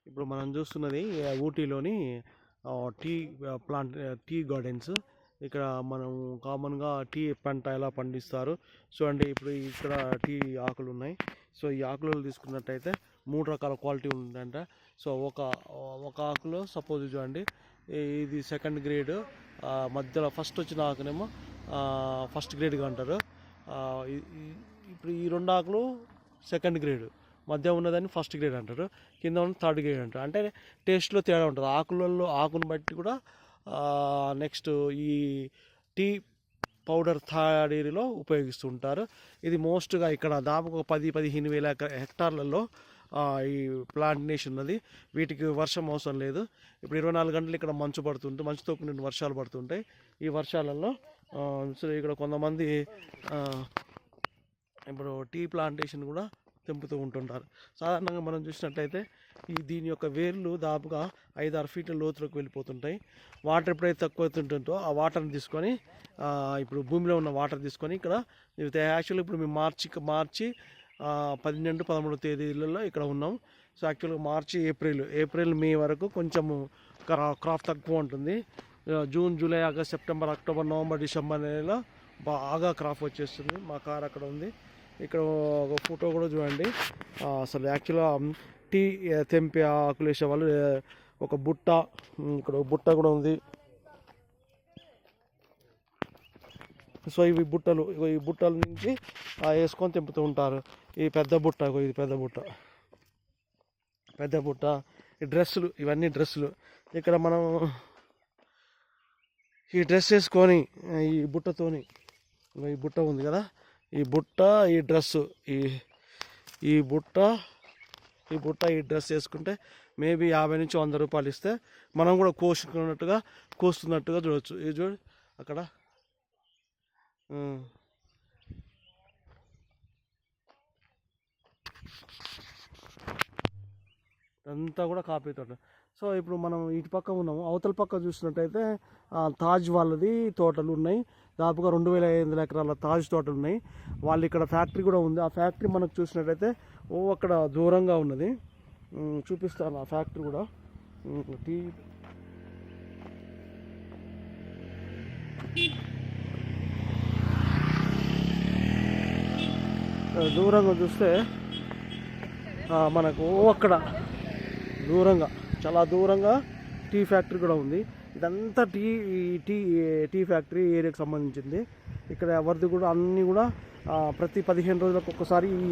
ఇప్పుడు మనం చూస్తున్నది ఊటీలోని టీ ప్లాంట్, టీ గార్డెన్స్. ఇక్కడ మనం కామన్గా టీ పంట ఎలా పండిస్తారు చూడండి. ఇప్పుడు ఇక్కడ టీ ఆకులు ఉన్నాయి. సో ఈ ఆకులు తీసుకున్నట్టయితే 3 రకాల క్వాలిటీ ఉందంట. సో ఒక ఆకులో సపోజ్ చూడండి, ఇది సెకండ్ గ్రేడ్, మధ్యలో ఫస్ట్ వచ్చిన ఆకునేమో ఫస్ట్ గ్రేడ్గా అంటారు. ఇప్పుడు ఈ 2 ఆకులు సెకండ్ గ్రేడ్, మధ్య ఉన్నదాన్ని ఫస్ట్ గ్రేడ్ అంటారు, కింద ఉన్న థర్డ్ గ్రేడ్ అంటారు. అంటే టేస్ట్లో తేడా ఉంటుంది ఆకును బట్టి కూడా. నెక్స్ట్ ఈ టీ పౌడర్ తయారీలో ఉపయోగిస్తుంటారు. ఇది మోస్ట్గా ఇక్కడ దాదాపు 10-15 వేల హెక్టార్లలో ఈ ప్లాంటేషన్ ఉన్నది. వీటికి వర్షం అవసరం లేదు. ఇప్పుడు 24 గంటలు ఇక్కడ మంచుతో కొన్ని వర్షాలు పడుతుంటాయి. ఈ వర్షాలలో ఇక్కడ కొంతమంది ఇప్పుడు టీ ప్లాంటేషన్ కూడా తెంపుతూ ఉంటుంటారు. సాధారణంగా మనం చూసినట్లయితే దీని యొక్క వేర్లు దాదాపుగా 5-6 ఫీట్ల లోతులోకి వెళ్ళిపోతుంటాయి. వాటర్ ఎప్పుడైతే తక్కువ అవుతుంటుందో ఆ వాటర్ని తీసుకొని, ఇప్పుడు భూమిలో ఉన్న వాటర్ తీసుకొని ఇక్కడ యాక్చువల్గా ఇప్పుడు మేము మార్చి 12-13 తేదీలలో ఇక్కడ ఉన్నాం. సో యాక్చువల్గా మార్చి, ఏప్రిల్ మే వరకు కొంచెము క్రాప్ తక్కువ ఉంటుంది. June, July, August, September, October, November, December నెలలో బాగా క్రాప్ వచ్చేస్తుంది. మా కార్ అక్కడ ఉంది. ఇక్కడ ఒక ఫోటో కూడా చూడండి. అసలు యాక్చువల్గా టీ తెంపి ఆకులు వేసే వాళ్ళు ఒక బుట్ట, ఇక్కడ ఒక బుట్ట కూడా ఉంది. సో ఈ బుట్టల నుంచి వేసుకొని తెంపుతూ ఉంటారు. ఈ పెద్ద బుట్ట, ఈ డ్రెస్సులు, ఇవన్నీ డ్రెస్సులు. ఇక్కడ మనం ఈ డ్రెస్ వేసుకొని ఈ బుట్టతోని, ఈ బుట్ట ఉంది కదా, ఈ బుట్ట, ఈ డ్రెస్సు, ఈ బుట్ట ఈ డ్రెస్ వేసుకుంటే మేబీ 50 నుంచి 100 రూపాయలు ఇస్తే మనం కూడా కోస్తున్నట్టుగా చూడవచ్చు. ఇది చూడు అక్కడ. అంతా కూడా కాఫీ తోట. సో ఇప్పుడు మనం ఇటు పక్క ఉన్నాము. అవతల పక్క చూసినట్టయితే తాజ్ వాళ్ళది తోటలు ఉన్నాయి. దాదాపుగా 2500 ఎకరాల తాజ్ తోటలు ఉన్నాయి. వాళ్ళు ఇక్కడ ఫ్యాక్టరీ కూడా ఉంది. ఆ ఫ్యాక్టరీ మనకు చూసినట్టయితే అక్కడ దూరంగా ఉన్నది. చూపిస్తాను ఆ ఫ్యాక్టరీ కూడా. టీ దూరంగా చూస్తే మనకు అక్కడ చాలా దూరంగా టీ ఫ్యాక్టరీ కూడా ఉంది. ఇదంతా టీ ఫ్యాక్టరీ ఏరియాకి సంబంధించింది. ఇక్కడ ఎవరిది కూడా అన్నీ కూడా ప్రతి 15 రోజులకు ఒక్కసారి ఈ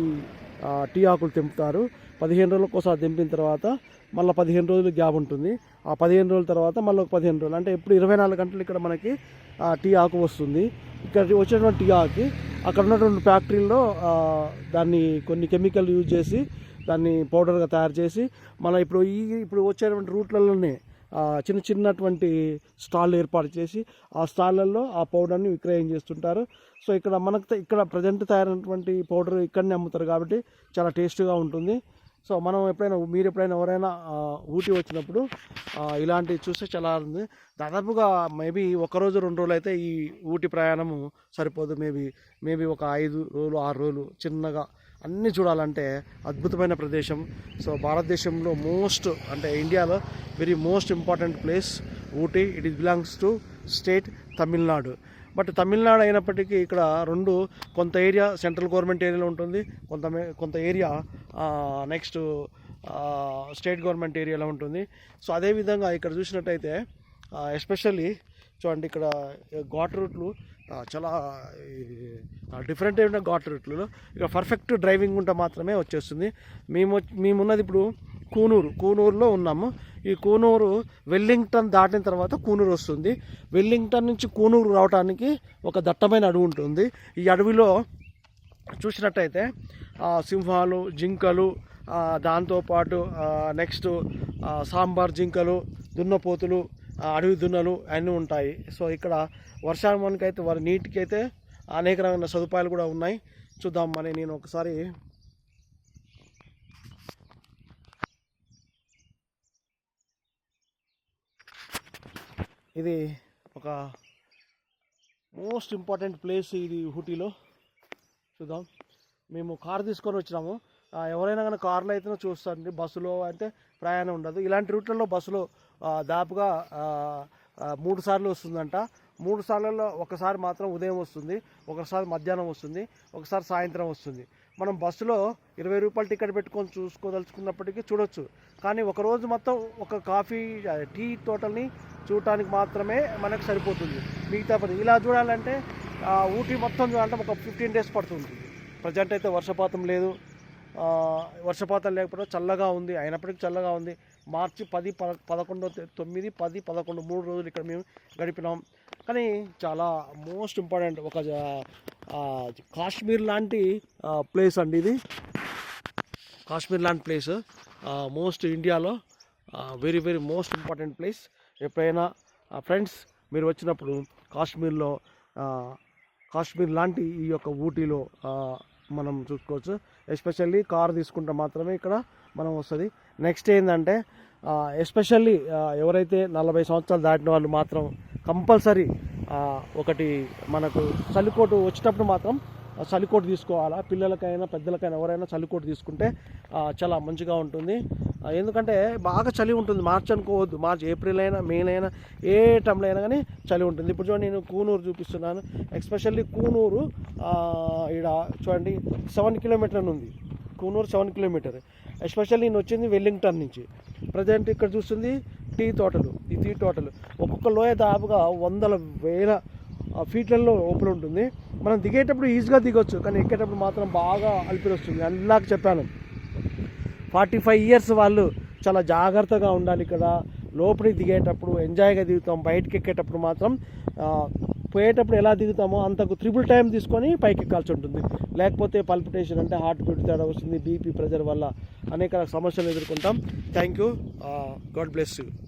టీ ఆకులు తెంపుతారు. 15 రోజులకు ఒకసారి తెంపిన తర్వాత మళ్ళీ 15 రోజులు గ్యాప్ ఉంటుంది. ఆ 15 రోజుల తర్వాత మళ్ళీ ఒక 15 రోజులు, అంటే ఇప్పుడు 24 గంటలు ఇక్కడ మనకి టీ ఆకు వస్తుంది. ఇక్కడ వచ్చేటువంటి టీ ఆకు అక్కడ ఉన్నటువంటి ఫ్యాక్టరీలో దాన్ని కొన్ని కెమికల్ యూజ్ చేసి దాన్ని పౌడర్గా తయారు చేసి మన ఇప్పుడు వచ్చేటువంటి రూట్లలోనే చిన్నటువంటి స్టాల్ ఏర్పాటు చేసి ఆ స్టాళ్ళల్లో ఆ పౌడర్ని విక్రయం చేస్తుంటారు. సో ఇక్కడ ప్రజెంట్ తయారైనటువంటి పౌడర్ ఇక్కడనే అమ్ముతారు కాబట్టి చాలా టేస్ట్గా ఉంటుంది. సో మీరు ఎప్పుడైనా ఎవరైనా ఊటీ వచ్చినప్పుడు ఇలాంటివి చూస్తే చాలా ఉంది. దాదాపుగా మేబీ 1 రోజు 2 రోజులు అయితే ఈ ఊటీ ప్రయాణము సరిపోదు. మేబీ ఒక 5 రోజులు 6 రోజులు చిన్నగా అన్నీ చూడాలంటే అద్భుతమైన ప్రదేశం. సో భారతదేశంలో ఇండియాలో very most important place Ooty. It belongs to state Tamil Nadu. But Tamil Nadu అయినప్పటికీ ఇక్కడ కొంత ఏరియా సెంట్రల్ గవర్నమెంట్ ఏరియాలో ఉంటుంది, కొంత ఏరియా నెక్స్ట్ స్టేట్ గవర్నమెంట్ ఏరియాలో ఉంటుంది. సో అదేవిధంగా ఇక్కడ చూసినట్టయితే ఎస్పెషల్లీ చూడండి, ఇక్కడ ఘాట్ రూట్లు చాలా డిఫరెంట్ అయిన ఘాట్ రూట్లు. ఇక పర్ఫెక్ట్ డ్రైవింగ్ ఉంటే మాత్రమే వచ్చేస్తుంది. మేమున్నది ఇప్పుడు కూనూరులో ఉన్నాము. ఈ కూనూరు వెల్లింగ్టన్ దాటిన తర్వాత కూనూరు వస్తుంది. వెల్లింగ్టన్ నుంచి కూనూరు రావడానికి ఒక దట్టమైన అడవి ఉంటుంది. ఈ అడవిలో చూసినట్టయితే సింహాలు, జింకలు, దాంతోపాటు నెక్స్ట్ సాంబార్ జింకలు, దున్నపోతులు, అడవి దున్నలు అన్నీ ఉంటాయి. సో ఇక్కడ వర్షానికి నీటికి అయితే అనేక రకమైన సదుపాయాలు కూడా ఉన్నాయి. చూద్దాం. నేను ఒకసారి ఇది ఒక మోస్ట్ ఇంపార్టెంట్ ప్లేస్ ఇది ఊటీలో. చూద్దాం. మేము కారు తీసుకొని వచ్చినాము. ఎవరైనా కానీ కార్లో అయితేనే చూస్తారండి. బస్సులో అయితే ప్రయాణం ఉండదు. ఇలాంటి రూట్లలో బస్సులో దాదాపుగా 3 సార్లు వస్తుందంట. 3 సార్లలో ఒకసారి మాత్రం ఉదయం వస్తుంది, ఒకసారి మధ్యాహ్నం వస్తుంది, ఒకసారి సాయంత్రం వస్తుంది. మనం బస్సులో 20 రూపాయలు టికెట్ పెట్టుకొని చూసుకోదలుచుకున్నప్పటికీ చూడొచ్చు. కానీ ఒకరోజు మొత్తం ఒక టీ తోటల్ని చూడటానికి మాత్రమే మనకు సరిపోతుంది. మిగతా పని ఇలా చూడాలంటే ఊటీ మొత్తం చూడాలంటే ఒక 15 days పడుతుంది. ప్రజెంట్ అయితే వర్షపాతం లేదు, వర్షపాతం లేకపోతే చల్లగా ఉంది. అయినప్పటికీ చల్లగా ఉంది. మార్చి 10, 11, 9, 10, 11 3 రోజులు ఇక్కడ మేము గడిపినాం. కానీ చాలా మోస్ట్ ఇంపార్టెంట్ ఒక కాశ్మీర్ లాంటి ప్లేస్ అండి ఇది. కాశ్మీర్ లాంటి ప్లేస్ మోస్ట్ ఇండియాలో very very most important place. ఎప్పుడైనా ఫ్రెండ్స్ మీరు వచ్చినప్పుడు కాశ్మీర్ లాంటి ఈ యొక్క ఊటీలో మనం చూసుకోవచ్చు. ఎస్పెషల్లీ కార్ తీసుకుంటే మాత్రమే ఇక్కడ మనం వస్తుంది. నెక్స్ట్ ఏంటంటే ఎస్పెషల్లీ ఎవరైతే 40 సంవత్సరాలు దాటిన వాళ్ళు మాత్రం కంపల్సరీ ఒకటి మనకు చలికోటు వచ్చేటప్పుడు మాత్రం చలికోటు తీసుకోవాలా. పిల్లలకైనా పెద్దలకైనా ఎవరైనా చలికోటు తీసుకుంటే చాలా మంచిగా ఉంటుంది. ఎందుకంటే బాగా చలి ఉంటుంది. మార్చ్ అనుకోవద్దు, మార్చ్, ఏప్రిల్ అయినా, మే అయినా, ఏ టైంలో అయినా కానీ చలి ఉంటుంది. ఇప్పుడు చూడండి, నేను కూనూరు చూపిస్తున్నాను. ఎస్పెషల్లీ కూనూరు ఇక్కడ చూడండి 7 కిలోమీటర్ ఉంది. కూనూరు 7 కిలోమీటర్. ఎస్పెషల్లీ నేను వచ్చింది వెల్లింగ్టన్ నుంచి. ప్రజెంట్ ఇక్కడ చూస్తుంది టీ తోటలు. ఈ టీ తోటలు ఒక్కొక్క లోయ దాదాపుగా 100,000 ఫీట్లలో ఓపెన్ ఉంటుంది. మనం దిగేటప్పుడు ఈజీగా దిగొచ్చు, కానీ ఎక్కేటప్పుడు మాత్రం బాగా అలిపిరి వస్తుంది. అందులాగా చెప్పాను, 45 years వాళ్ళు చాలా జాగ్రత్తగా ఉండాలి. ఇక్కడ లోపలికి దిగేటప్పుడు ఎంజాయ్గా దిగుతాం, బయటకి ఎక్కేటప్పుడు మాత్రం పోయేటప్పుడు ఎలా దిగుతామో అంతకు 3 టైం తీసుకొని పైకి ఎక్కాల్సి ఉంటుంది. లేకపోతే పల్పిటేషన్ అంటే హార్ట్ బీట్ తేడా వస్తుంది, బీపీ ప్రెజర్ వల్ల అనేక సమస్యలు ఎదుర్కొంటాం. Thank you. God bless you.